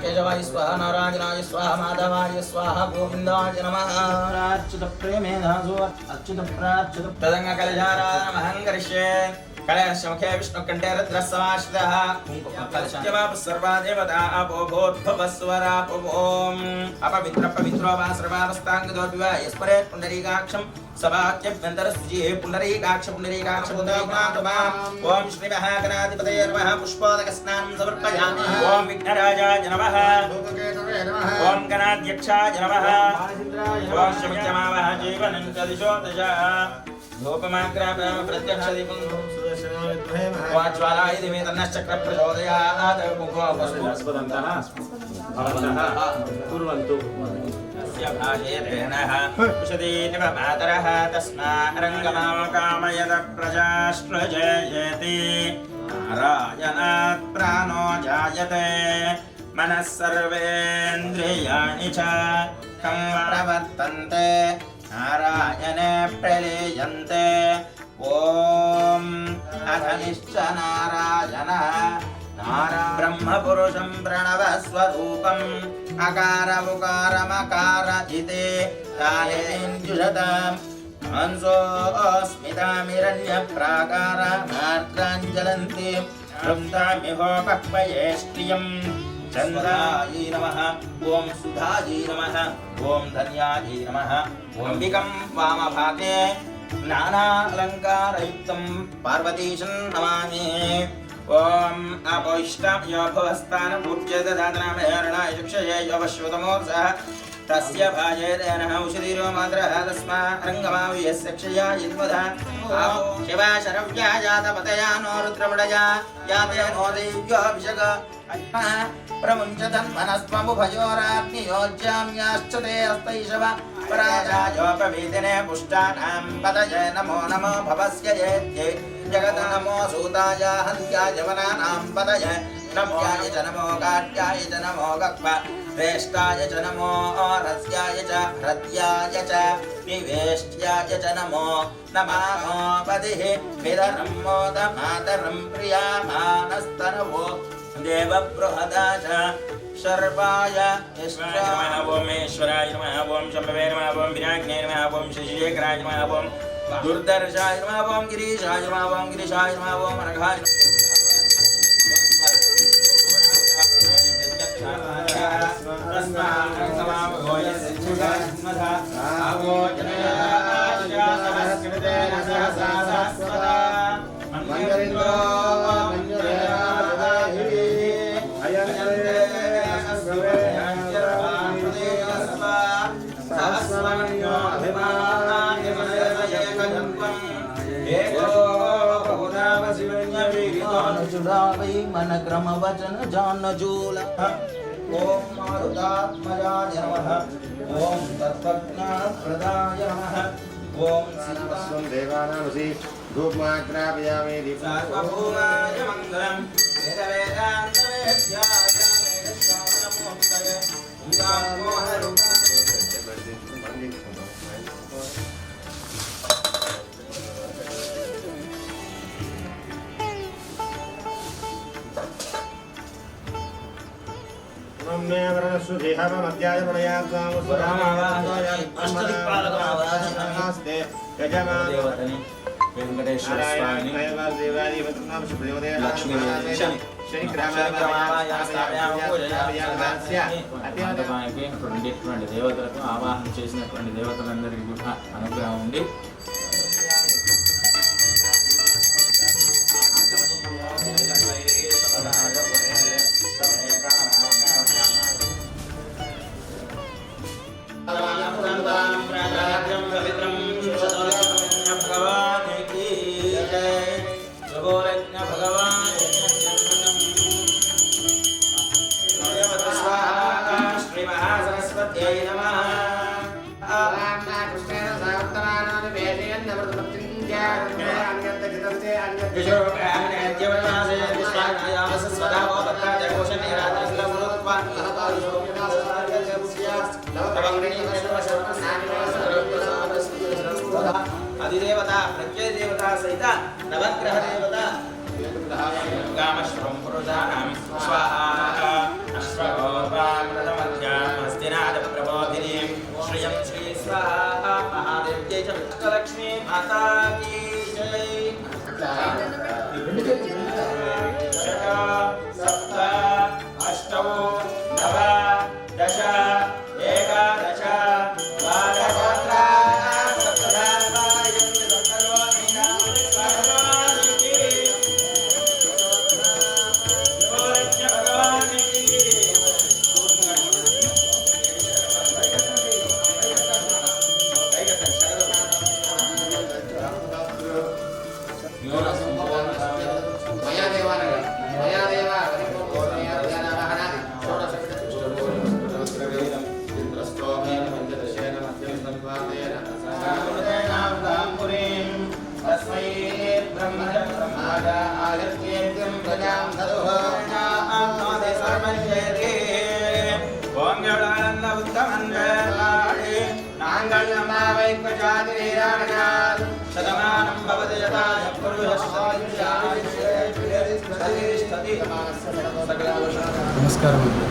केशवाय स्वाहा नारायणाय स्वाहा माधवाय स्वाहा गोविंदाय नमः अच्युत प्रेमेधासो अच्युत प्राच्युत तदंग कलशाराधनमहं करिष्ये कलशमुखे विष्णुकण्ठे रुद्रस्समाश्रितः कुङ्कुमकलशः सर्वा देवता अपो भूद्भवस्वरापोम् अपवित्र पवित्रो वा सर्वावस्थाङ्गदोऽपि यस्परे पुण्डरीकाक्षं सभाख्यभ्यन्तरसुचिः पुण्डरीकाक्ष पुण्डरीकाक्ष पुण्डरीकाक्षमाम् ॐ श्रीमहागणाधिपतये नमः पुष्पोदकस्नानं समर्पयामि ॐ विघ्नराजाय नमः ॐ गणाध्यक्षाय नमः ॐ शमित्यमावः जीवनं च दिशो दश धूपमाग्रापयाम प्रत्यक्षदीपं वाज्वालाय दिवे तन्नश्चक्र प्रचोदयात् कुङ्कुमपुष्पस्पदन्तः भवन्तः कुर्वन्तु तस्य भाषेतेनः कुशदीनिव मातरः तस्मारङ्गमाव कामयद प्रजाश्रुजयति नारायणात् प्राणो जायते मनः सर्वेन्द्रियाणि च कं प्रवर्तन्ते नारायणे प्रलीयन्ते ॐ अधनिश्च नारायणः ब्रह्मपुरुषं प्रणवस्वरूपम् अकार उकारमकार इति कालेन्द्युषताम् हंसोऽस्मितामिरण्यप्राकारामार्द्राञ्जलन्ति वृन्दामिहोपक्वयेष्टियम् चन्द्रायै नमः ॐ सुधायै नमः ॐ धन्यायै नमः ॐ विकं वामभागे नानालङ्कारयुक्तं पार्वतीशं नमामि ॐ अपोष्टं यो भवस्तानपूज्य ददातनामहेरणाय शिक्षये यो वश्वतमोऽसः तस्य भाजेदेनः औषधिरो मात्रः तस्मारङ्गमावि यस्य क्षया यद्वधा शिवा शरव्या जातपतया नो रुद्रमडया याते नो दैव्योऽभिषक प्रमुञ्चतन्मनस्त्वमुभयोराग्नियोज्याम्याश्च ते हस्तैषव पराजायोपवीतिने पुष्टानां पतये नमो नमो भवस्य येत्यै जगत नमो सूताय हन्त्याय वनानां पतये नव्याय च नमो गाढ्याय च नमो गक्व श्रेष्ठाय च नमो रस्याय च हृद्याय च विवेष्ट्याय च नमो नमामो पतिः विदरं मोदमातरं प्रियामानस्तनवो देवबृहदाच शर्वाय ओमेश्वराय नमः ॐ शम्भवे नमः ॐ विनायकने नमः ॐ शशिशेखराय नमः ॐ दुर्दर्शाय नमः ॐ गिरीशाय नमः ॐ गिरीशाय नमः ॐ अनघाय मन क्रम वचन जान जूल ओम मारुतात्मजाय नमः ओम तत्त्वज्ञानप्रदाय नमः ओम सर्वस्वं देवानामसि धूपमाग्रापयामि दीपभूमाय मङ्गलम् वेदवेदान्तवेद्याय वेदश्रावणमूर्तये वेंकटेश्वर स्वामी लक्ष्मी దేవతలకు ఆవాహన చేసినటువంటి దేవతలందరికీ కూడా అనుగ్రహం ఉండి अधिदेवता प्रत्यय देवता सहित नवग्रह देवता कामश्रम पुरुषाणां स्वाहा अश्वगो आयुर्वेद्यं प्रजां ददुः आत्मादे सर्वज्ञेति ओम गणानंद उत्तमन्वये नांगल्यमावैक्वजातिरेराणात् शतमानं भवति यथा पुरुषस्वायुष्यायुष्येष्ठति నమస్కారం అండి.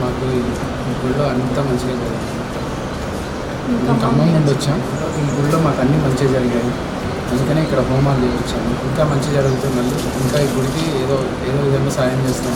మాకు ఈ గుళ్ళో అంతా మంచిగా జరిగింది. మేము ఖమ్మం నుండి వచ్చాం. ఈ గుళ్ళో మాకు అన్నీ మంచిగా జరిగాయి. అందుకనే ఇక్కడ హోమాలు వచ్చాము. ఇంకా మంచి జరుగుతుంది. మళ్ళీ ఇంకా ఈ గుడికి ఏదో విధంగా సాయం చేస్తాం.